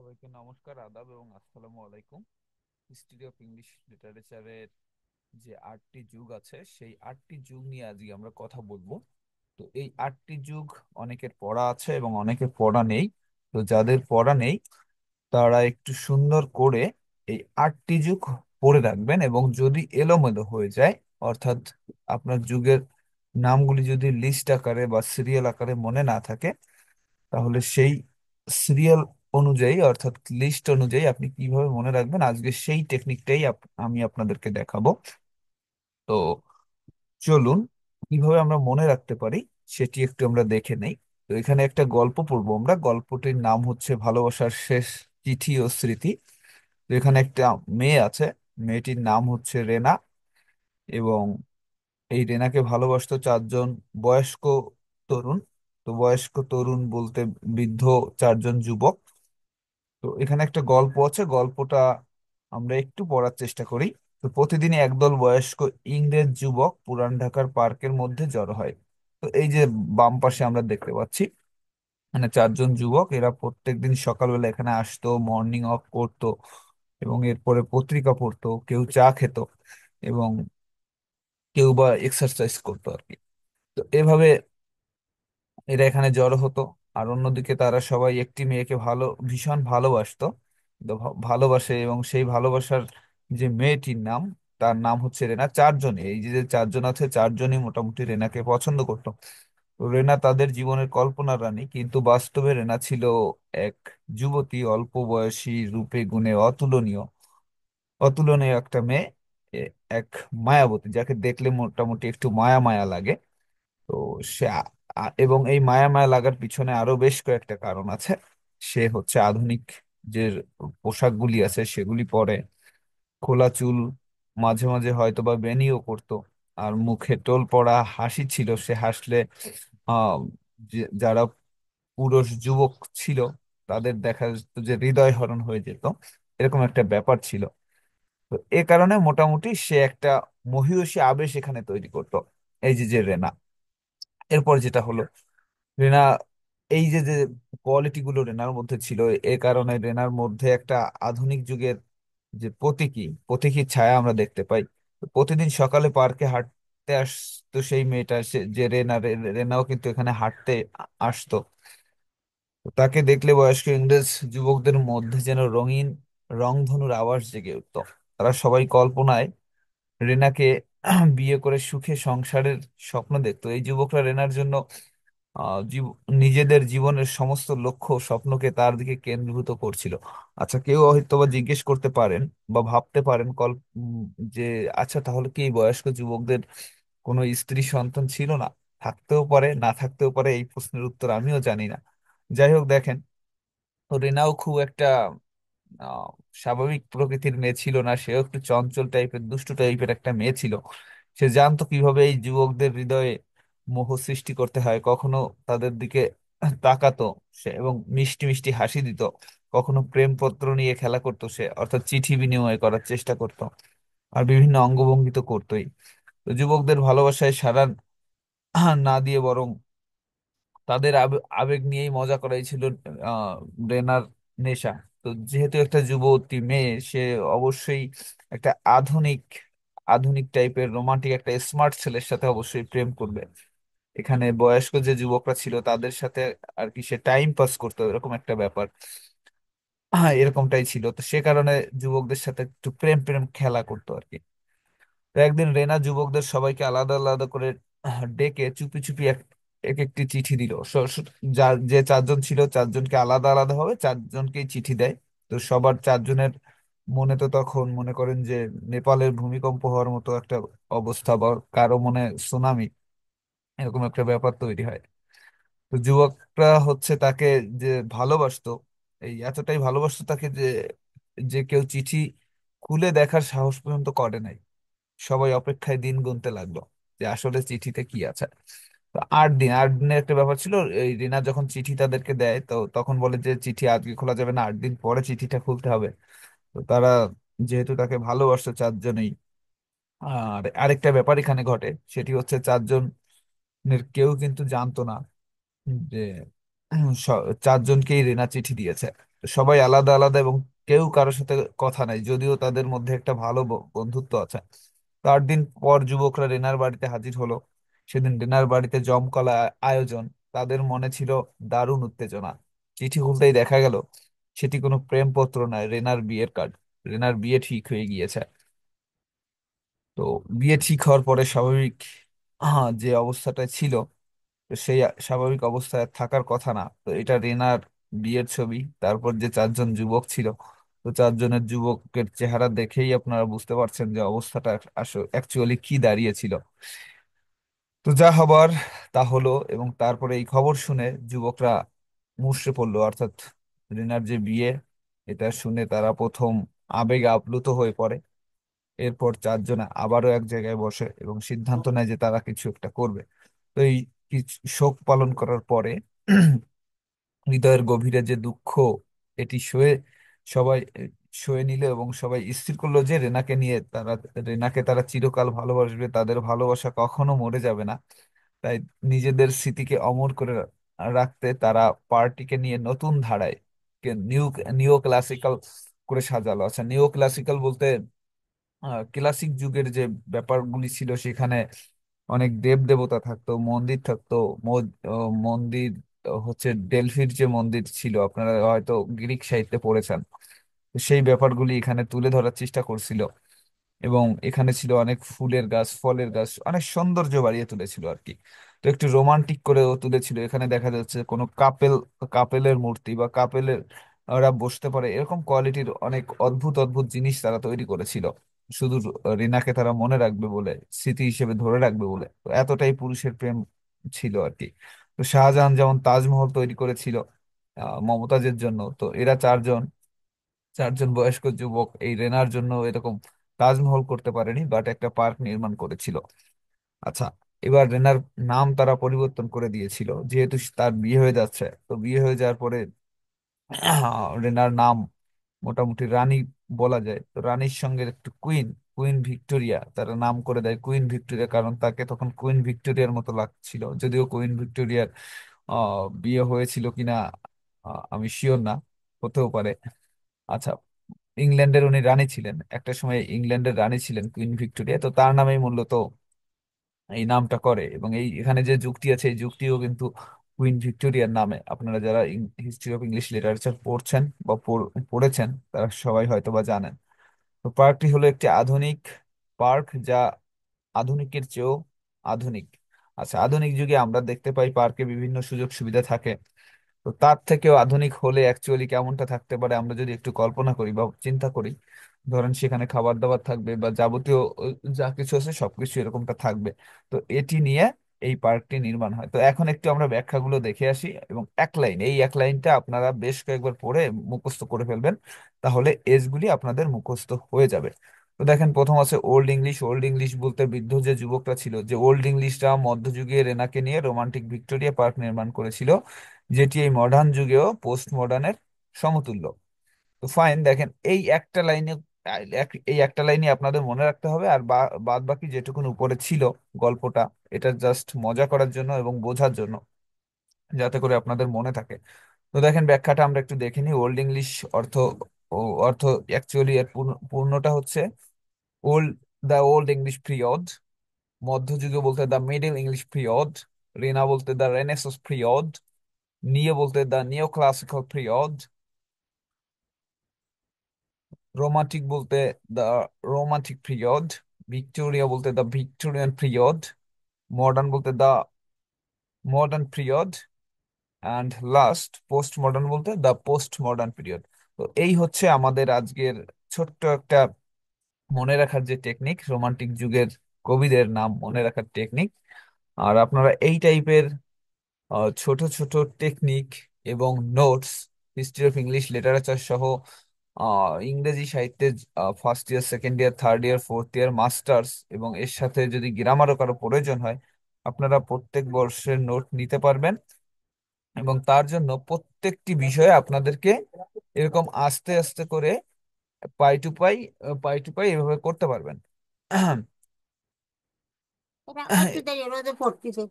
সবাইকে নমস্কার, আদাব এবং আসসালামু আলাইকুম। হিস্ট্রি অফ ইংলিশ লিটারেচারের যে 8টি যুগ আছে সেই 8টি যুগ নিয়ে আজকে আমরা কথা বলবো। তো এই 8টি যুগ অনেকের পড়া আছে এবং অনেকের পড়া নেই। তো যাদের পড়া নেই তারা একটু সুন্দর করে এই 8টি যুগ পড়ে রাখবেন, এবং যদি এলোমেলো হয়ে যায়, অর্থাৎ আপনার যুগের নামগুলি যদি লিস্ট আকারে বা সিরিয়াল আকারে মনে না থাকে, তাহলে সেই সিরিয়াল অনুযায়ী অর্থাৎ লিস্ট অনুযায়ী আপনি কিভাবে মনে রাখবেন, আজকে সেই টেকনিকটাই আমি আপনাদেরকে দেখাবো। তো চলুন, কিভাবে আমরা মনে রাখতে পারি সেটি একটু আমরা দেখে নেই। তো এখানে একটা গল্প পড়বো আমরা। গল্পটির নাম হচ্ছে ভালোবাসার শেষ চিঠি ও স্মৃতি। তো এখানে একটা মেয়ে আছে, মেয়েটির নাম হচ্ছে রেনা, এবং এই রেনাকে ভালোবাসতো চারজন বয়স্ক তরুণ। তো বয়স্ক তরুণ বলতে বৃদ্ধ চারজন যুবক। তো এখানে একটা গল্প আছে, গল্পটা আমরা একটু পড়ার চেষ্টা করি। তো প্রতিদিনই একদল বয়স্ক ইংরেজ যুবক পুরান ঢাকার পার্কের মধ্যে জড়ো হয়। তো এই যে বাম পাশে আমরা দেখতে পাচ্ছি, মানে চারজন যুবক, এরা প্রত্যেকদিন সকালবেলা এখানে আসতো, মর্নিং ওয়াক করতো, এবং এরপরে পত্রিকা পড়তো, কেউ চা খেত, এবং কেউ বা এক্সারসাইজ করতো আর কি। তো এভাবে এরা এখানে জড়ো হতো। আর অন্যদিকে তারা সবাই একটি মেয়েকে ভীষণ ভালোবাসতো। তো ভালোবাসে, এবং সেই ভালোবাসার যে মেয়েটির নাম, তার নাম হচ্ছে রেনা। চারজনই, এই যে যে চারজন আছে, চারজনই মোটামুটি রেনাকে পছন্দ করতো। তো রেনা তাদের জীবনের কল্পনার রানী, কিন্তু বাস্তবে রেনা ছিল এক যুবতী, অল্প বয়সী, রূপে গুণে অতুলনীয়, অতুলনীয় একটা মেয়ে। এক মায়াবতী, যাকে দেখলে মোটামুটি একটু মায়া মায়া লাগে। তো সে এবং এই মায়া মায়া লাগার পিছনে আরো বেশ কয়েকটা কারণ আছে। সে হচ্ছে আধুনিক যে পোশাকগুলি আছে সেগুলি পরে, খোলা চুল, মাঝে মাঝে হয়তো বা বেনিও করতো, আর মুখে টোল পড়া হাসি ছিল। সে হাসলে আহ যারা পুরুষ যুবক ছিল তাদের দেখা যেত যে হৃদয় হরণ হয়ে যেত, এরকম একটা ব্যাপার ছিল। তো এ কারণে মোটামুটি সে একটা মহীয়সী আবেশ এখানে তৈরি করতো, এই যে যে রেনা। এরপর যেটা হলো, রেনা, এই যে যে কোয়ালিটি গুলো রেনার মধ্যে ছিল, এ কারণে রেনার মধ্যে একটা আধুনিক যুগের যে প্রতীকী ছায়া আমরা দেখতে পাই। তো প্রতিদিন সকালে পার্কে হাঁটতে আসতো সেই মেয়েটা, যে রেনাও কিন্তু এখানে হাঁটতে আসতো। তো তাকে দেখলে বয়স্ক ইংরেজ যুবকদের মধ্যে যেন রঙিন রংধনুর আওয়াজ জেগে উঠতো। তারা সবাই কল্পনায় রেনাকে বিয়ে করে সুখে সংসারের স্বপ্ন দেখতো। এই যুবকরা রেনার জন্য নিজেদের জীবনের সমস্ত লক্ষ্য ও স্বপ্নকে তার দিকে কেন্দ্রীভূত করছিল। আচ্ছা, কেউ হয়তো বা জিজ্ঞেস করতে পারেন বা ভাবতে পারেন যে আচ্ছা, তাহলে কি এই বয়স্ক যুবকদের কোনো স্ত্রী সন্তান ছিল না? থাকতেও পারে, না থাকতেও পারে, এই প্রশ্নের উত্তর আমিও জানি না। যাই হোক, দেখেন, তো রিনাও খুব একটা আহ, স্বাভাবিক প্রকৃতির মেয়ে ছিল না। সেও একটু চঞ্চল টাইপের, দুষ্টু টাইপের একটা মেয়ে ছিল। সে জানতো কিভাবে এই যুবকদের হৃদয়ে মোহ সৃষ্টি করতে হয়। কখনো তাদের দিকে তাকাতো সে এবং মিষ্টি মিষ্টি হাসি দিত, কখনো প্রেমপত্র নিয়ে খেলা করতো সে, অর্থাৎ চিঠি বিনিময় করার চেষ্টা করতো, আর বিভিন্ন অঙ্গভঙ্গি তো করতোই। তো যুবকদের ভালোবাসায় সাড়া না দিয়ে বরং তাদের আবেগ নিয়েই মজা করাই ছিল আহ রেনার নেশা। তো যেহেতু একটা যুবতী মেয়ে, সে অবশ্যই একটা আধুনিক আধুনিক টাইপের রোমান্টিক একটা স্মার্ট ছেলের সাথে অবশ্যই প্রেম করবে। এখানে বয়স্ক যে যুবকরা ছিল তাদের সাথে আর কি সে টাইম পাস করতো, এরকম একটা ব্যাপার। হ্যাঁ, এরকমটাই ছিল। তো সে কারণে যুবকদের সাথে একটু প্রেম প্রেম খেলা করতো আর কি। তো একদিন রেনা যুবকদের সবাইকে আলাদা আলাদা করে ডেকে চুপি চুপি এক একটি চিঠি দিল। যার যে চারজন ছিল, চারজনকে আলাদা আলাদা ভাবে চারজনকেই চিঠি দেয়। তো সবার চারজনের মনে তো তখন মনে করেন যে নেপালের ভূমিকম্প হওয়ার মতো একটা অবস্থা, বা কারো মনে সুনামি, এরকম একটা ব্যাপার তৈরি হয়। তো যুবকরা হচ্ছে তাকে যে ভালোবাসতো, এই এতটাই ভালোবাসতো তাকে যে যে কেউ চিঠি খুলে দেখার সাহস পর্যন্ত করে নাই। সবাই অপেক্ষায় দিন গুনতে লাগলো যে আসলে চিঠিতে কি আছে। তো 8 দিনের একটা ব্যাপার ছিল। এই রিনা যখন চিঠি তাদেরকে দেয়, তো তখন বলে যে চিঠি আজকে খোলা যাবে না, 8 দিন পরে চিঠিটা খুলতে হবে। তো তারা যেহেতু তাকে ভালোবাসতো চারজনেই, আর আরেকটা ব্যাপার এখানে ঘটে, সেটি হচ্ছে চারজনের কেউ কিন্তু জানতো না যে চারজনকেই রিনা চিঠি দিয়েছে। সবাই আলাদা আলাদা এবং কেউ কারোর সাথে কথা নাই, যদিও তাদের মধ্যে একটা ভালো বন্ধুত্ব আছে। 8 দিন পর যুবকরা রেনার বাড়িতে হাজির হলো। সেদিন রেনার বাড়িতে জমকালো আয়োজন। তাদের মনে ছিল দারুণ উত্তেজনা। চিঠি খুলতেই দেখা গেল সেটি কোনো প্রেমপত্র নয়, রেনার বিয়ের কার্ড। রেনার বিয়ে ঠিক হয়ে গিয়েছে। তো বিয়ে ঠিক হওয়ার পরে স্বাভাবিক যে অবস্থাটায় ছিল, তো সেই স্বাভাবিক অবস্থায় আর থাকার কথা না। তো এটা রেনার বিয়ের ছবি। তারপর যে 4 জন যুবক ছিল, তো 4 জনের যুবকের চেহারা দেখেই আপনারা বুঝতে পারছেন যে অবস্থাটা আসলে অ্যাকচুয়ালি কি দাঁড়িয়েছিল। তো যা হবার তা হলো, এবং তারপরে এই খবর শুনে যুবকরা মুষড়ে পড়লো, অর্থাৎ রিনার যে বিয়ে, এটা শুনে তারা প্রথম আবেগে আপ্লুত হয়ে পড়ে। এরপর 4 জনে আবারও এক জায়গায় বসে এবং সিদ্ধান্ত নেয় যে তারা কিছু একটা করবে। তো এই শোক পালন করার পরে হৃদয়ের গভীরে যে দুঃখ, এটি সবাই সয়ে নিল এবং সবাই স্থির করলো যে রেনাকে তারা চিরকাল ভালোবাসবে, তাদের ভালোবাসা কখনো মরে যাবে না। তাই নিজেদের স্মৃতিকে অমর করে রাখতে তারা পার্টিকে নিয়ে নতুন ধারায় নিউ নিও ক্লাসিক্যাল করে সাজালো। আচ্ছা, নিও ক্লাসিক্যাল বলতে ক্লাসিক যুগের যে ব্যাপারগুলি ছিল, সেখানে অনেক দেব দেবতা থাকতো, মন্দির থাকতো। মন্দির হচ্ছে ডেলফির যে মন্দির ছিল, আপনারা হয়তো গ্রিক সাহিত্যে পড়েছেন। তো সেই ব্যাপারগুলি এখানে তুলে ধরার চেষ্টা করছিল। এবং এখানে ছিল অনেক ফুলের গাছ, ফলের গাছ, অনেক সৌন্দর্য বাড়িয়ে তুলেছিল আর কি। তো একটু রোমান্টিক করেও তুলেছিল। এখানে দেখা যাচ্ছে কোনো কাপেলের মূর্তি বা কাপেলের ওরা বসতে পারে, এরকম কোয়ালিটির অনেক অদ্ভুত অদ্ভুত জিনিস তারা তৈরি করেছিল, শুধু রিনাকে তারা মনে রাখবে বলে, স্মৃতি হিসেবে ধরে রাখবে বলে। তো এতটাই পুরুষের প্রেম ছিল আর কি। তো শাহজাহান যেমন তাজমহল তৈরি করেছিল মমতাজের জন্য, তো এরা 4জন বয়স্ক যুবক এই রেনার জন্য এরকম তাজমহল করতে পারেনি, বাট একটা পার্ক নির্মাণ করেছিল। আচ্ছা, এবার রেনার নাম তারা পরিবর্তন করে দিয়েছিল, যেহেতু তার বিয়ে হয়ে যাচ্ছে। তো বিয়ে হয়ে যাওয়ার পরে রেনার নাম মোটামুটি রানী বলা যায়। তো রানীর সঙ্গে একটু কুইন, কুইন ভিক্টোরিয়া তারা নাম করে দেয়, কুইন ভিক্টোরিয়া, কারণ তাকে তখন কুইন ভিক্টোরিয়ার মতো লাগছিল। যদিও কুইন ভিক্টোরিয়ার বিয়ে হয়েছিল কিনা আমি শিওর না, হতেও পারে। আচ্ছা, ইংল্যান্ডের উনি রানী ছিলেন, একটা সময় ইংল্যান্ডের রানী ছিলেন কুইন ভিক্টোরিয়া। তো তার নামেই মূলত এই নামটা করে। এবং এখানে যে যুক্তি আছে, এই যুক্তিও কিন্তু কুইন ভিক্টোরিয়ার নামে। আপনারা যারা হিস্ট্রি অফ ইংলিশ লিটারেচার পড়ছেন বা পড়েছেন, তারা সবাই হয়তো বা জানেন। তো পার্কটি হলো একটি আধুনিক পার্ক, যা আধুনিকের চেয়েও আধুনিক। আচ্ছা, আধুনিক যুগে আমরা দেখতে পাই পার্কে বিভিন্ন সুযোগ সুবিধা থাকে। তো তার থেকেও আধুনিক হলে অ্যাকচুয়ালি কেমনটা থাকতে পারে আমরা যদি একটু কল্পনা করি বা চিন্তা করি। ধরেন সেখানে খাবার দাবার থাকবে বা যাবতীয় যা কিছু আছে সবকিছু এরকমটা থাকবে। তো এটি নিয়ে এই পার্কটি নির্মাণ হয়। তো এখন একটু আমরা ব্যাখ্যাগুলো দেখে আসি, এবং এই এক লাইনটা আপনারা বেশ কয়েকবার পড়ে মুখস্থ করে ফেলবেন, তাহলে এজগুলি আপনাদের মুখস্থ হয়ে যাবে। তো দেখেন, প্রথম আছে ওল্ড ইংলিশ। ওল্ড ইংলিশ বলতে বৃদ্ধ যে যুবকরা ছিল, যে ওল্ড ইংলিশরা মধ্যযুগীয় রেনাকে নিয়ে রোমান্টিক ভিক্টোরিয়া পার্ক নির্মাণ করেছিল, যেটি এই মডার্ন যুগেও পোস্ট মডার্নের সমতুল্য। তো ফাইন, দেখেন এই একটা লাইনে আপনাদের মনে রাখতে হবে। আর বাদ বাকি যেটুকুন উপরে ছিল গল্পটা, এটা জাস্ট মজা করার জন্য এবং বোঝার জন্য, যাতে করে আপনাদের মনে থাকে। তো দেখেন, ব্যাখ্যাটা আমরা একটু দেখে নিই। ওল্ড ইংলিশ অর্থ অর্থ অ্যাকচুয়ালি এর পূর্ণটা হচ্ছে old, the old English period. মধ্যযুগে বলতে দ্য মিডল ইংলিশ পিরিয়ড। রেনা বলতে দ্য রেনেসাস পিরিয়ড। নিয়ে বলতে দ্য নিও ক্লাসিক্যাল পিরিয়ড। রোমান্টিক বলতে দ্য রোমান্টিক পিরিয়ড। ভিক্টোরিয়া বলতে দ্য ভিক্টোরিয়ান পিরিয়ড। মডার্ন বলতে the modern period. And last post modern বলতে দ্য পোস্ট মডার্ন পিরিয়ড। তো এই হচ্ছে আমাদের আজকের ছোট্ট একটা মনে রাখার যে টেকনিক, রোমান্টিক যুগের কবিদের নাম মনে রাখার টেকনিক। আর আপনারা এই টাইপের ছোট ছোট টেকনিক এবং notes, history of English literature সহ ইংরেজি সাহিত্যে first year, second year, third year, fourth year, masters, এবং এর সাথে যদি গ্রামারও কারো প্রয়োজন হয়, আপনারা প্রত্যেক বর্ষের নোট নিতে পারবেন। এবং তার জন্য প্রত্যেকটি বিষয়ে আপনাদেরকে এরকম আস্তে আস্তে করে পাই টু পাই এভাবে করতে পারবেন। এটা একটু দেরি রোদে পড়তেছে।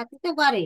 থাকতে পারে।